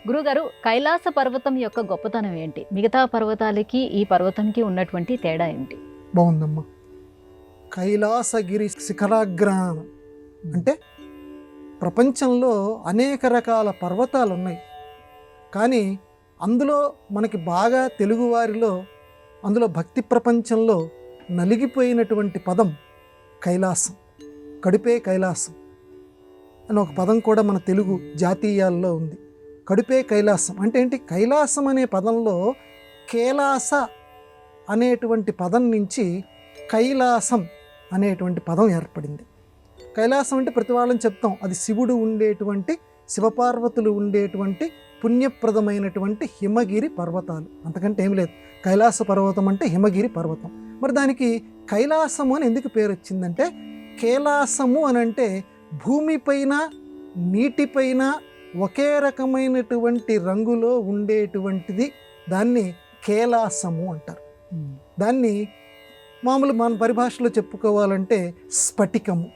గురుగారు, కైలాస పర్వతం యొక్క గొప్పతనం ఏంటి? మిగతా పర్వతాలకి ఈ పర్వతంకి ఉన్నటువంటి తేడా ఏంటి? బాగుందమ్మా. కైలాసగిరి శిఖరాగ్రాన అంటే ప్రపంచంలో అనేక రకాల పర్వతాలు ఉన్నాయి, కానీ అందులో మనకి బాగా తెలుగువారిలో అందులో భక్తి ప్రపంచంలో నలిగిపోయినటువంటి పదం కైలాసం. కడుపే కైలాసం అని ఒక పదం కూడా మన తెలుగు జాతీయాల్లో ఉంది. కడుపే కైలాసం అంటే ఏంటి? కైలాసం అనే పదంలో కేలాస అనేటువంటి పదం నుంచి కైలాసం అనేటువంటి పదం ఏర్పడింది. కైలాసం అంటే ప్రతి వాళ్ళని చెప్తాం, అది శివుడు ఉండేటువంటి, శివపార్వతులు ఉండేటువంటి పుణ్యప్రదమైనటువంటి హిమగిరి పర్వతాలు, అంతకంటే ఏం లేదు. కైలాస పర్వతం అంటే హిమగిరి పర్వతం. మరి దానికి కైలాసము అని ఎందుకు పేరు వచ్చిందంటే, కేలాసము అని అంటే భూమిపైన నీటిపైన ఒకే రకమైనటువంటి రంగులో ఉండేటువంటిది, దాన్ని కేలాసము అంటారు. దాన్ని మామూలు మన పరిభాషలో చెప్పుకోవాలంటే స్ఫటికము.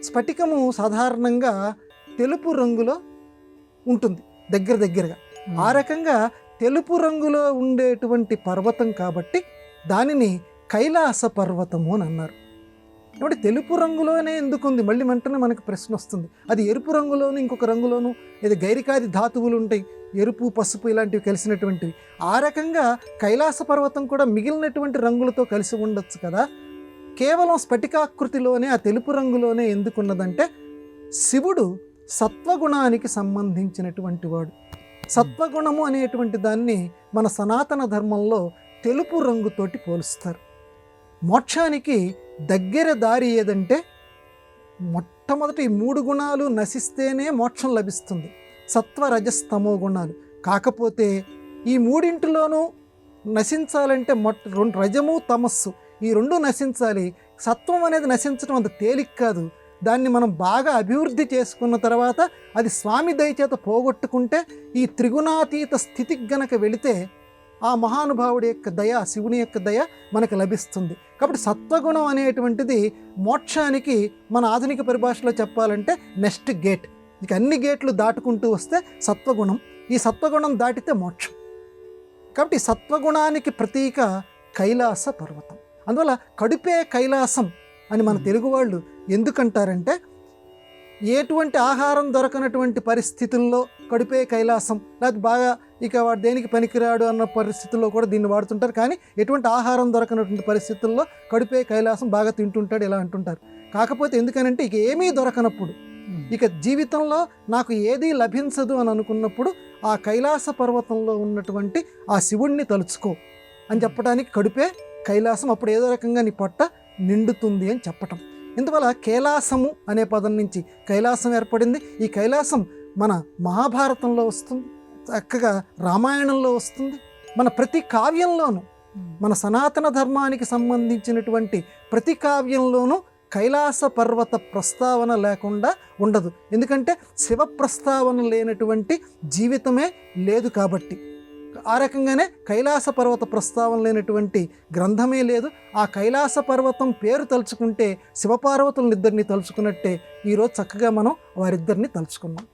స్ఫటికము సాధారణంగా తెలుపు రంగులో ఉంటుంది, దగ్గరగా. ఆ రకంగా తెలుపు రంగులో ఉండేటువంటి పర్వతం కాబట్టి దానిని కైలాస పర్వతము అని అన్నారు. కాబట్టి తెలుపు రంగులోనే ఎందుకు ఉంది? మళ్ళీ వెంటనే మనకు ప్రశ్న వస్తుంది, అది ఎరుపు రంగులోను ఇంకొక రంగులోను, ఇది గైరికాది ధాతువులు ఉంటాయి, ఎరుపు పసుపు ఇలాంటివి కలిసినటువంటివి. ఆ రకంగా కైలాస పర్వతం కూడా మిగిలినటువంటి రంగులతో కలిసి ఉండొచ్చు కదా. కేవలం స్ఫటికాకృతిలోనే ఆ తెలుపు రంగులోనే ఎందుకున్నదంటే, శివుడు సత్వగుణానికి సంబంధించినటువంటి వాడు. సత్వగుణము అనేటువంటి దాన్ని మన సనాతన ధర్మంలో తెలుపు రంగుతోటి పోలుస్తారు. మోక్షానికి దగ్గర దారి ఏదంటే, మొట్టమొదటి ఈ 3 గుణాలు నశిస్తేనే మోక్షం లభిస్తుంది, సత్వ రజస్తమో గుణాలు. కాకపోతే ఈ మూడింటిలోనూ నశించాలంటే రజము తమస్సు ఈ 2 నశించాలి. సత్వం అనేది నశించడం అంత తేలిక కాదు. దాన్ని మనం బాగా అభివృద్ధి చేసుకున్న తర్వాత అది స్వామి దయచేత పోగొట్టుకుంటే ఈ త్రిగుణాతీత స్థితికి గనక వెళితే ఆ మహానుభావుడి యొక్క దయ, శివుని యొక్క దయ మనకు లభిస్తుంది. కాబట్టి సత్వగుణం అనేటువంటిది మోక్షానికి మన ఆధునిక పరిభాషలో చెప్పాలంటే నెక్స్ట్ గేట్. ఇక అన్ని గేట్లు దాటుకుంటూ వస్తే సత్వగుణం, ఈ సత్వగుణం దాటితే మోక్షం. కాబట్టి సత్వగుణానికి ప్రతీక కైలాస పర్వతం. అందువల్ల కడుపే కైలాసం అని మన తెలుగు వాళ్ళు ఎందుకంటారంటే, ఎటువంటి ఆహారం దొరకనటువంటి పరిస్థితుల్లో కడుపే కైలాసం, లేకపోతే బాగా ఇక వాడు దేనికి పనికిరాడు అన్న పరిస్థితుల్లో కూడా దీన్ని వాడుతుంటారు. కానీ ఎటువంటి ఆహారం దొరకనటువంటి పరిస్థితుల్లో కడుపే కైలాసం, బాగా తింటుంటాడు ఇలా అంటుంటారు. కాకపోతే ఎందుకనంటే ఇక ఏమీ దొరకనప్పుడు, ఇక జీవితంలో నాకు ఏదీ లభించదు అని అనుకున్నప్పుడు ఆ కైలాస పర్వతంలో ఉన్నటువంటి ఆ శివుణ్ణి తలుచుకో అని చెప్పడానికి కడుపే కైలాసం. అప్పుడు ఏదో రకంగా నీ పొట్ట నిండుతుంది అని చెప్పటం. ఇందువల్ల కేలాసము అనే పదం నుంచి కైలాసం ఏర్పడింది. ఈ కైలాసం మన మహాభారతంలో వస్తుంది, చక్కగా రామాయణంలో వస్తుంది, మన ప్రతి కావ్యంలోనూ, మన సనాతన ధర్మానికి సంబంధించినటువంటి ప్రతి కావ్యంలోనూ కైలాస పర్వత ప్రస్తావన లేకుండా ఉండదు. ఎందుకంటే శివ ప్రస్తావన లేనటువంటి జీవితమే లేదు కాబట్టి. ఆ రకంగానే కైలాస పర్వత ప్రస్తావన లేనటువంటి గ్రంథమే లేదు. ఆ కైలాస పర్వతం పేరు తలుచుకుంటే శివపార్వతులను ఇద్దరిని తలుచుకున్నట్టే ఈరోజు చక్కగా మనం వారిద్దరిని తలుచుకున్నాం.